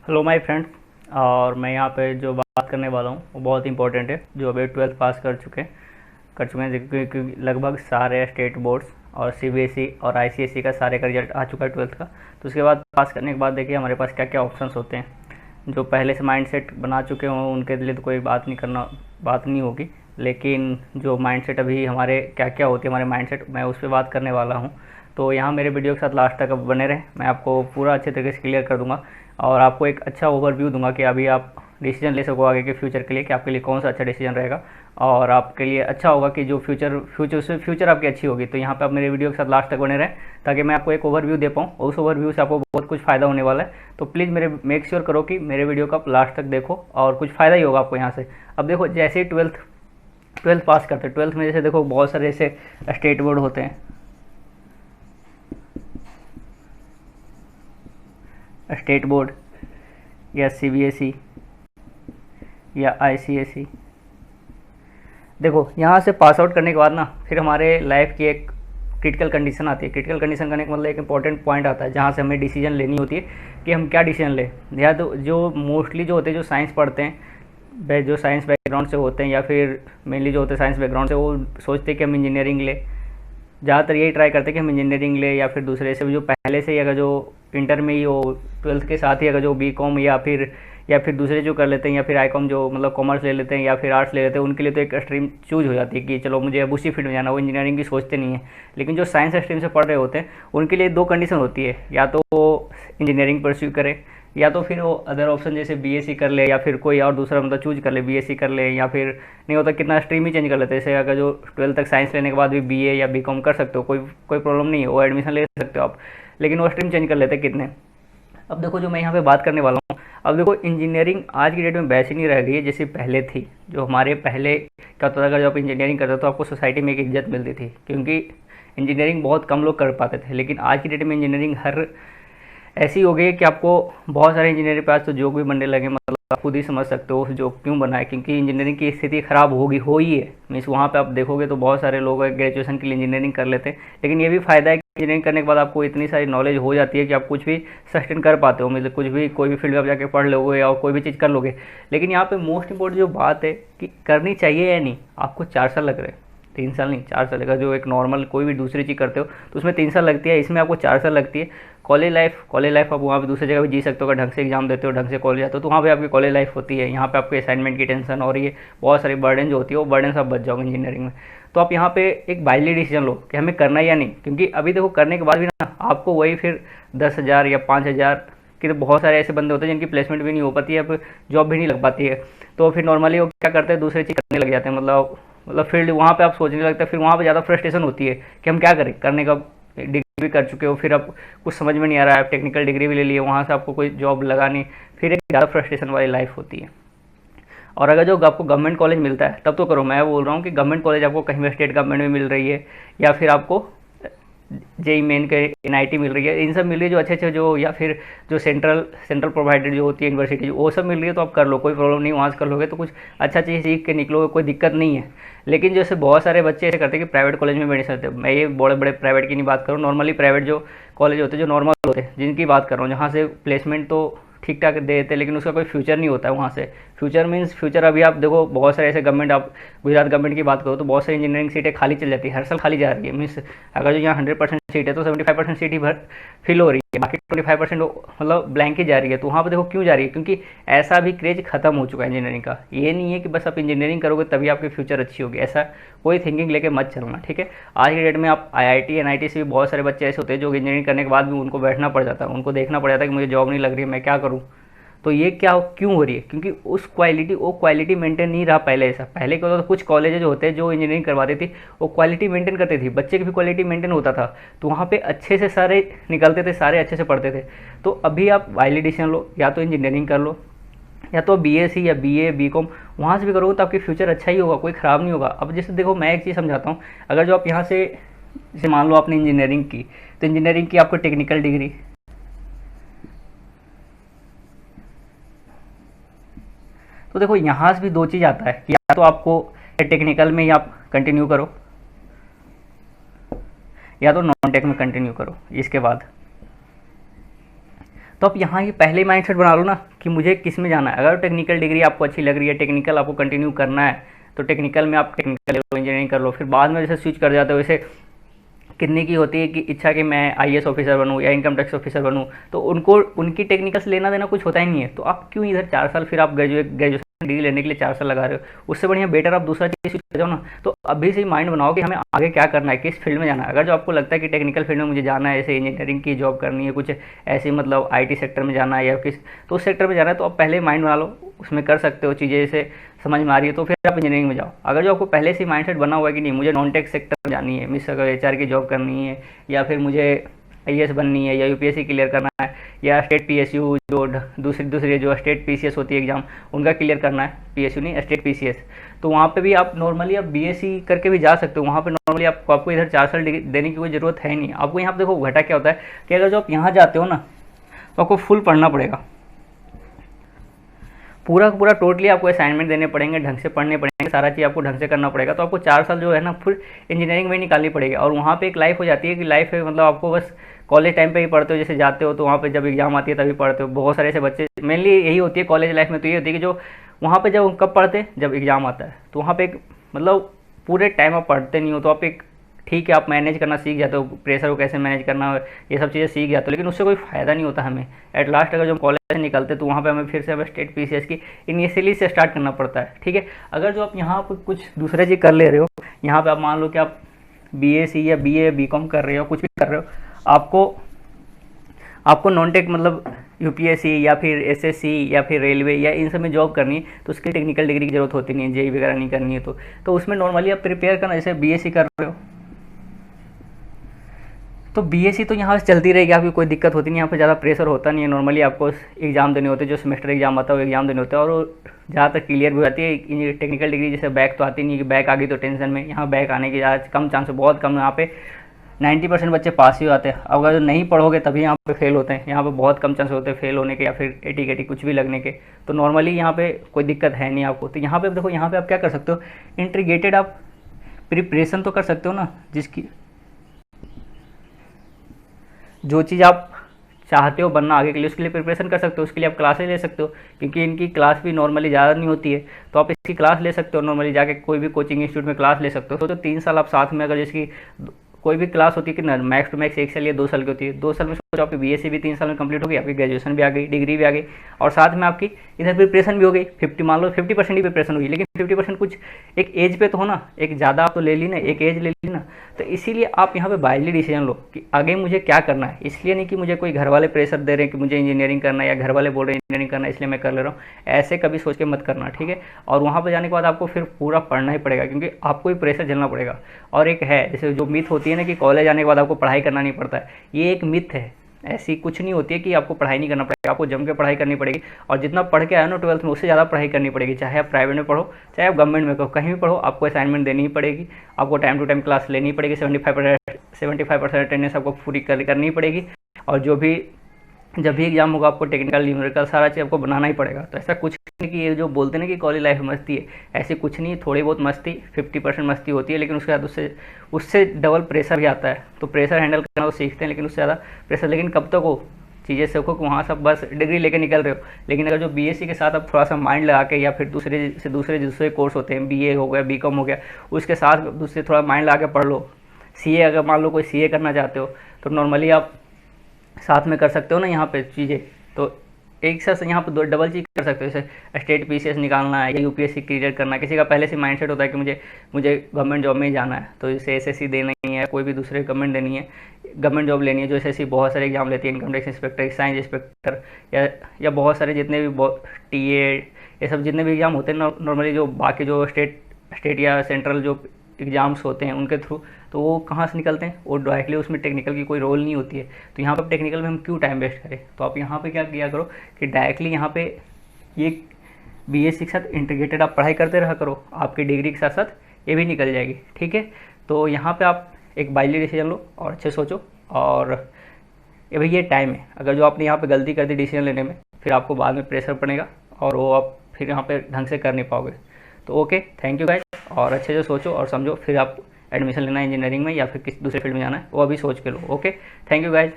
Hello my friends. और मैं यहाँ पे जो बात करने वाला हूँ वो बहुत इंपॉर्टेंट है, जो अभी 12th पास कर चुके हैं क्योंकि लगभग सारे स्टेट बोर्ड्स और सीबीएसई और आईसीएसई का सारे का रिजल्ट आ चुका है 12th का। तो उसके बाद पास करने के बाद देखिए हमारे पास क्या क्या ऑप्शंस होते हैं। जो पहले से माइंडसेट बना चुके हों उनके लिए तो कोई बात नहीं होगी, लेकिन जो माइंडसेट अभी हमारे क्या क्या होती है हमारे माइंडसेट, मैं उस पर बात करने वाला हूँ। तो यहाँ मेरे वीडियो के साथ लास्ट तक अब बने रहें, मैं आपको पूरा अच्छे तरीके से क्लियर कर दूँगा और आपको एक अच्छा ओवरव्यू दूंगा कि अभी आप डिसीजन ले सको आगे के फ्यूचर के लिए कि आपके लिए कौन सा अच्छा डिसीजन रहेगा और आपके लिए अच्छा होगा कि जो फ्यूचर आपकी अच्छी होगी। तो यहाँ पे आप मेरे वीडियो के साथ लास्ट तक बने रहें ताकि मैं आपको एक ओवरव्यू दे पाऊँ और उस ओवरव्यू से आपको बहुत कुछ फ़ायदा होने वाला है। तो प्लीज़ मेरे मेक श्योर करो कि मेरे वीडियो को आप लास्ट तक देखो और कुछ फ़ायदा ही होगा आपको यहाँ से। अब देखो, जैसे ही ट्वेल्थ पास करते हैं, ट्वेल्थ में जैसे देखो बहुत सारे ऐसे स्टेट बोर्ड होते हैं, स्टेट बोर्ड या सीबीएसई या आईसीएसई। देखो यहाँ से पास आउट करने के बाद ना फिर हमारे लाइफ की एक क्रिटिकल कंडीशन आती है। क्रिटिकल कंडीशन करने का मतलब एक इंपॉर्टेंट पॉइंट आता है जहाँ से हमें डिसीजन लेनी होती है कि हम क्या डिसीजन लें। या तो जो मोस्टली जो होते हैं जो साइंस पढ़ते हैं, जो साइंस बैकग्राउंड से होते हैं या फिर मेनली जो होते हैं साइंस बैकग्राउंड से, वो सोचते हैं कि हम इंजीनियरिंग ले। ज़्यादातर यही ट्राई करते हैं कि हम इंजीनियरिंग ले या फिर दूसरे से जो पहले से ही अगर जो इंटर में ही हो, ट्वेल्थ के साथ ही अगर जो बीकॉम या फिर दूसरे जो कर लेते हैं या फिर आईकॉम जो मतलब कॉमर्स ले लेते हैं या फिर आर्ट्स ले लेते हैं, उनके लिए तो एक स्ट्रीम चूज हो जाती है कि चलो मुझे अब उसी फील्ड में जाना, वो इंजीनियरिंग की सोचते नहीं है। लेकिन जो साइंस स्ट्रीम से पढ़ रहे होते हैं उनके लिए दो कंडीशन होती है, या तो वो इंजीनियरिंग परस्यू करे या तो फिर वो अदर ऑप्शन जैसे बीएससी कर ले या फिर कोई और दूसरा मतलब चूज कर ले, बीएससी कर ले या फिर नहीं होता कितना स्ट्रीम ही चेंज कर लेते हैं। जैसे अगर जो 12th तक साइंस लेने के बाद भी बीए या बीकॉम कर सकते हो, कोई कोई प्रॉब्लम नहीं है, वो एडमिशन ले सकते हो आप, लेकिन वो स्ट्रीम चेंज कर लेते हैं कितने। अब देखो जो मैं यहाँ पे बात करने वाला हूँ, अब देखो इंजीनियरिंग आज की डेट में वैसी नहीं रह गई है जैसे पहले थी। जो हमारे पहले क्या होता था, अगर जब आप इंजीनियरिंग करते तो आपको सोसाइटी में एक इज्जत मिलती थी क्योंकि इंजीनियरिंग बहुत कम लोग कर पाते थे। लेकिन आज की डेट में इंजीनियरिंग हर ऐसी हो गई है कि आपको बहुत सारे इंजीनियरिंग पास तो जो भी बनने लगे, मतलब आप खुद ही समझ सकते हो जो क्यों बना है, क्योंकि इंजीनियरिंग की स्थिति ख़राब हो ही है। मीन्स वहाँ पे आप देखोगे तो बहुत सारे लोग ग्रेजुएशन के लिए इंजीनियरिंग कर लेते हैं, लेकिन ये भी फ़ायदा है कि इंजीनियरिंग करने के बाद आपको इतनी सारी नॉलेज हो जाती है कि आप कुछ भी सस्टेन कर पाते हो, मतलब कुछ भी कोई भी फील्ड में आप जाके पढ़ लोगे और कोई भी चीज़ कर लोगे। लेकिन यहाँ पे मोस्ट इंपॉर्टेंट जो बात है कि करनी चाहिए या नहीं, आपको 4 साल लग रहे हैं, 3 साल नहीं 4 साल लगेगा। जो एक नॉर्मल कोई भी दूसरी चीज़ करते हो तो उसमें 3 साल लगती है, इसमें आपको 4 साल लगती है। कॉलेज लाइफ आप वहाँ पे दूसरी जगह भी जी सकते हो, अगर ढंग से एग्जाम देते हो, ढंग से कॉलेज जाते हो तो वहाँ पे आपकी कॉलेज लाइफ होती है। यहाँ पे आपके असाइनमेंट की टेंशन और ये बहुत सारी बर्डन जो होती है वो बर्डन से आप बच जाओगे इंजीनियरिंग में। तो आप यहाँ पे एक वाइजली डिसीजन लो कि हमें करना है या नहीं, क्योंकि अभी देखो करने के बाद भी ना आपको वही फिर 10,000 या 5,000 कि तो बहुत सारे ऐसे बंदे होते हैं जिनकी प्लेसमेंट भी नहीं हो पाती है, अब जॉब भी नहीं लग पाती है। तो फिर नॉर्मली वो क्या करते हैं, दूसरी चीज़ करने लग जाते हैं, मतलब फील्ड वहाँ पे आप सोचने लगते हैं। फिर वहाँ पे ज़्यादा फ्रस्ट्रेशन होती है कि हम क्या करें, करने का डिग्री कर चुके हो, फिर अब कुछ समझ में नहीं आ रहा है, आप टेक्निकल डिग्री भी ले लिए, वहाँ से आपको कोई जॉब लगा नहीं, फिर एक ज़्यादा फ्रस्ट्रेशन वाली लाइफ होती है। और अगर जो आपको गवर्नमेंट कॉलेज मिलता है तब तो करो। मैं बोल रहा हूँ कि गवर्नमेंट कॉलेज आपको कहीं भी स्टेट गवर्नमेंट में मिल रही है या फिर आपको जेई मेन के एनआईटी मिल रही है, इन सब मिल रही है जो अच्छे अच्छे जो, या फिर जो सेंट्रल प्रोवाइडेड जो होती है यूनिवर्सिटी, वो सब मिल रही है तो आप कर लो, कोई प्रॉब्लम नहीं, वहाँ से कर लोगे तो कुछ अच्छा चीज़ सीख के निकलोगे, कोई दिक्कत नहीं है। लेकिन जैसे बहुत सारे बच्चे ऐसे करते हैं कि प्राइवेट कॉलेज में एडमिशन लेते हैं। मैं ये बड़े बड़े प्राइवेट की नहीं बात करूँ, नॉर्मली प्राइवेट जो कॉलेज होते हैं जो नॉर्मल होते हैं जिनकी बात कर रहा हूँ, जहाँ से प्लेसमेंट तो ठीक ठाक दे देते हैं लेकिन उसका कोई फ्यूचर नहीं होता है वहाँ से। फ्यूचर मीन्स फ्यूचर अभी आप देखो बहुत सारे ऐसे गवर्नमेंट, आप गुजरात गवर्नमेंट की बात करो तो बहुत सारी इंजीनियरिंग सीटें खाली चल जाती है, हर साल खाली जा रही है। मीन्स अगर जो यहाँ 100% सीट है तो 75% सीट ही फिल हो रही है, बाकी 25% मतलब ब्लैंक ही जा रही है। तो वहाँ पर देखो क्यों जा रही है, क्योंकि ऐसा भी क्रेज खत्म हो चुका है इंजीनियरिंग का। ये नहीं है कि बस आप इंजीनियरिंग करोगे तभी आपकी फ्यूचर अच्छी होगी, ऐसा कोई थिंकिंग लेके मत चलना, ठीक है। आज की डेट में आप आईआईटी एनआईटी से भी बहुत सारे बच्चे ऐसे होते हैं जो इंजीनियरिंग करने के बाद भी उनको बैठना पड़ जाता है, उनको देखना पड़ जाता है कि मुझे जॉब नहीं लग रही है, मैं क्या करूँ। तो ये क्या क्यों हो रही है, क्योंकि वो क्वालिटी मेंटेन नहीं रहा पहले। ऐसा पहले क्या होता था, कुछ कॉलेज जो होते हैं जो इंजीनियरिंग करवाते थे वो क्वालिटी मेंटेन करते थे, बच्चे की भी क्वालिटी मेंटेन होता था, तो वहाँ पे अच्छे से सारे निकलते थे, सारे अच्छे से पढ़ते थे। तो अभी आप वाइल्ड डिसीजन लो, या तो इंजीनियरिंग कर लो या तो बीएससी या बीए बीकॉम वहाँ से भी करोगे तो आपकी फ्यूचर अच्छा ही होगा, कोई ख़राब नहीं होगा। अब जैसे देखो मैं एक चीज़ समझाता हूँ, अगर जो आप यहाँ से जैसे मान लो आपने इंजीनियरिंग की, तो इंजीनियरिंग की आपको टेक्निकल डिग्री, तो देखो यहाँ से भी दो चीज़ आता है कि या तो आपको टेक्निकल में ही आप कंटिन्यू करो या तो नॉन टेक में कंटिन्यू करो इसके बाद। तो आप यहाँ ये पहले ही माइंडसेट बना लो ना कि मुझे किस में जाना है। अगर टेक्निकल डिग्री आपको अच्छी लग रही है, टेक्निकल आपको कंटिन्यू करना है, तो टेक्निकल में आप टेक्निकल इंजीनियरिंग कर लो। फिर बाद में जैसे स्विच कर जाते हो, वैसे कितने की होती है कि इच्छा कि मैं आईएएस ऑफिसर बनूँ या इनकम टैक्स ऑफिसर बनूँ, तो उनको उनकी टेक्निकल से लेना देना कुछ होता ही नहीं है। तो आप क्यों इधर 4 साल फिर आप ग्रेजुएशन डिग्री लेने के लिए 4 साल लगा रहे हो? उससे बढ़िया बेटर आप दूसरा चीज़ स्विच कर जाओ ना। तो अभी से ही माइंड बनाओ कि हमें आगे क्या करना है, किस फील्ड में जाना है। अगर जो आपको लगता है कि टेक्निकल फील्ड में मुझे जाना है, जैसे इंजीनियरिंग की जॉब करनी है, कुछ ऐसे मतलब आईटी सेक्टर में जाना है या किस तो उस सेक्टर में जाना है, तो आप पहले माइंड बना लो, उसमें कर सकते हो चीज़ें। जैसे समझ में आ रही है तो फिर आप इंजीनियरिंग में जाओ। अगर जो आपको पहले से माइंडसेट बना हुआ है कि नहीं मुझे नॉन टेक सेक्टर में जानी है, मिस अगर एचआर की जॉब करनी है, या फिर मुझे आईएएस बननी है, या यूपीएससी क्लियर करना है, या स्टेट पीएसयू जो दूसरी जो स्टेट पीसीएस होती है एग्जाम, उनका क्लियर करना है, पीएसयू नहीं स्टेट पीसीएस, तो वहाँ पे भी आप नॉर्मली आप बीएससी करके भी जा सकते हो। वहाँ पे नॉर्मली आपको इधर 4 साल देने की कोई ज़रूरत है नहीं। आपको यहाँ पे देखो घटा क्या होता है कि अगर जो आप यहाँ जाते हो ना, तो आपको फुल पढ़ना पड़ेगा, पूरा का पूरा टोटली आपको असाइनमेंट देने पड़ेंगे, ढंग से पढ़ने पड़ेंगे, सारा चीज़ आपको ढंग से करना पड़ेगा। तो आपको 4 साल जो है ना फिर इंजीनियरिंग में ही निकालनी पड़ेगी। और वहाँ पे एक लाइफ हो जाती है कि लाइफ है मतलब आपको बस कॉलेज टाइम पे ही पढ़ते हो, जैसे जाते हो तो वहाँ पे जब एग्जाम आती है तभी पढ़ते हो। बहुत सारे ऐसे बच्चे, मेनली यही होती है कॉलेज लाइफ में, तो ये होती है कि जो वहाँ पे जब कब पढ़ते हैं जब एग्ज़ाम आता है, तो वहाँ पे एक मतलब पूरे टाइम आप पढ़ते नहीं हो, तो आप एक ठीक है आप मैनेज करना सीख जाते हो, प्रेशर को कैसे मैनेज करना है, ये सब चीज़ें सीख जाते हो, लेकिन उससे कोई फ़ायदा नहीं होता हमें। एट लास्ट अगर जो हम कॉलेज से निकलते तो वहाँ पे हमें फिर से हमें स्टेट पीसीएस की इनिशियली से स्टार्ट करना पड़ता है। ठीक है, अगर जो आप यहाँ पर कुछ दूसरे चीज़ कर ले रहे हो, यहाँ पर आप मान लो कि आप बीएससी या बीए बीकॉम कर रहे हो, कुछ भी कर रहे हो, आपको नॉन टेक मतलब यूपीएससी या फिर एसएससी या फिर रेलवे या इन सब में जॉब करनी है, तो उसके टेक्निकल डिग्री की जरूरत होती नहीं है, जेई वगैरह नहीं करनी है। तो उसमें नॉर्मली आप प्रिपेयर करना, जैसे बीएससी कर रहे हो तो बीएससी तो यहाँ से चलती रहेगी, आपकी कोई दिक्कत होती नहीं, यहाँ पे ज़्यादा प्रेशर होता नहीं है। नॉर्मली आपको एग्जाम देने होते हैं, जो सेमेस्टर एग्जाम आता है वो एग्जाम देने होते हैं, और ज़्यादातर क्लियर भी हो जाती है। टेक्निकल डिग्री जैसे बैक तो आती नहीं है कि बैक आ गई तो टेंशन में, यहाँ बैक आने की ज़्यादा कम चांस है, बहुत कम। यहाँ पे 90% बच्चे पास ही होते हैं। अगर नहीं पढ़ोगे तभी यहाँ पे फेल होते हैं, यहाँ पे बहुत कम चांस होते हैं फेल होने के या फिर एटी कुछ भी लगने के। तो नॉर्मली यहाँ पे कोई दिक्कत है नहीं आपको। तो यहाँ पे देखो, यहाँ पे आप क्या कर सकते हो, इंटीग्रेटेड आप प्रिपरेशन तो कर सकते हो ना, जिसकी जो चीज़ आप चाहते हो बनना आगे के लिए, उसके लिए प्रिपरेशन कर सकते हो। उसके लिए आप क्लासेस ले सकते हो, क्योंकि इनकी क्लास भी नॉर्मली ज़्यादा नहीं होती है, तो आप इसकी क्लास ले सकते हो। नॉर्मली जाके कोई भी कोचिंग इंस्टीट्यूट में क्लास ले सकते हो। तो 3 साल आप साथ में, अगर जिसकी कोई भी क्लास होती है कि मैक्स टू मैक्स 1 साल या 2 साल की होती है, 2 साल में सोचो आपकी बीएससी भी 3 साल में कंप्लीट हो गई, आपकी ग्रेजुएशन भी आ गई, डिग्री भी आ गई, और साथ में आपकी इधर प्रिपरेशन भी हो गई। 50 मान लो 50% ही प्रिपरेशन होगी, लेकिन 50% कुछ एक एज पे तो हो ना, एक ज़्यादा आप तो ले ली ना, एक एज ले ली ना। तो इसीलिए आप यहाँ पे वाइजली डिसीजन लो कि आगे मुझे क्या करना है। इसलिए नहीं कि मुझे कोई घर वाले प्रेशर दे रहे हैं कि मुझे इंजीनियरिंग करना है, या घर वाले बोल रहे हैं इंजीनियरिंग करना है इसलिए मैं कर ले रहा हूँ, ऐसे कभी सोच के मत करना। ठीक है, और वहाँ पर जाने के बाद आपको फिर पूरा पढ़ना ही पड़ेगा, क्योंकि आपको ही प्रेशर झेलना पड़ेगा। और एक है जैसे जो मिथ होती है ना कि कॉलेज आने के बाद आपको पढ़ाई करना नहीं पड़ता है, ये एक मिथ है। ऐसी कुछ नहीं होती है कि आपको पढ़ाई नहीं करना पड़ेगा, आपको जम के पढ़ाई करनी पड़ेगी। और जितना पढ़ के आया ना 12th में, उससे ज़्यादा पढ़ाई करनी पड़ेगी। चाहे आप प्राइवेट में पढ़ो, चाहे आप गवर्नमेंट में पढ़ो, कहीं भी पढ़ो, आपको असाइनमेंट देनी ही पड़ेगी, आपको टाइम टू टाइम क्लास लेनी पड़ेगी, 75% अटेंडेंस आपको पूरी करनी पड़ेगी। और जब भी एग्जाम होगा आपको टेक्निकल न्यूमेरिकल सारा चीज़ आपको बनाना ही पड़ेगा। तो ऐसा कुछ नहीं कि ये जो बोलते हैं ना कि कॉलेज लाइफ मस्ती है, ऐसी कुछ नहीं। थोड़ी बहुत मस्ती 50% मस्ती होती है, लेकिन उसके बाद उससे डबल प्रेशर भी आता है। तो प्रेशर हैंडल करना वो सीखते हैं, लेकिन उससे ज़्यादा प्रेशर, लेकिन कब तक हो चीज़ें सीखो कि वहाँ सब बस डिग्री लेके निकल रहे हो। लेकिन अगर जो बीएससी के साथ आप थोड़ा सा माइंड लगा के, या फिर दूसरे कोर्स होते हैं, बीए हो गया, बीकॉम हो गया, उसके साथ दूसरे थोड़ा माइंड लगा के पढ़ लो। सीए, अगर मान लो कोई सीए करना चाहते हो, तो नॉर्मली आप साथ में कर सकते हो ना यहाँ पे चीज़ें। तो एक साथ यहाँ पे 2 डबल चीज़ कर सकते हो, जैसे स्टेट पीसीएस निकालना है या यूपीएससी क्लियर करना है। किसी का पहले से माइंडसेट होता है कि मुझे गवर्नमेंट जॉब में ही जाना है, तो इसे एसएससी देना ही है, कोई भी दूसरे गवर्नमेंट जॉब लेनी है। जो एसएससी बहुत सारे एग्जाम लेती है, income tax inspector, science inspector, या बहुत सारे जितने भी टीए, ये सब जितने भी एग्जाम होते हैं नॉर्मली, जो बाकी जो स्टेट या सेंट्रल जो एग्जाम्स होते हैं उनके थ्रू, तो वो कहाँ से निकलते हैं, वो डायरेक्टली उसमें टेक्निकल की कोई रोल नहीं होती है। तो यहाँ पर टेक्निकल में हम क्यों टाइम वेस्ट करें। तो आप यहाँ पे क्या किया करो कि डायरेक्टली यहाँ पे ये बीएससी के साथ इंटीग्रेटेड आप पढ़ाई करते रहा करो, आपकी डिग्री के साथ साथ ये भी निकल जाएगी। ठीक है, तो यहाँ पे आप एक वाइजली डिसीजन लो और अच्छे सोचो। और ये भाई ये टाइम है, अगर जो आपने यहाँ पे गलती कर दी डिसीजन लेने में, फिर आपको बाद में प्रेशर पड़ेगा और वो आप फिर यहाँ पे ढंग से कर नहीं पाओगे। तो ओके, थैंक यू गाइस, और अच्छे से सोचो और समझो, फिर आप एडमिशन लेना है इंजीनियरिंग में या फिर किसी दूसरे फील्ड में जाना है वो अभी सोच के लो। Okay, thank you guys.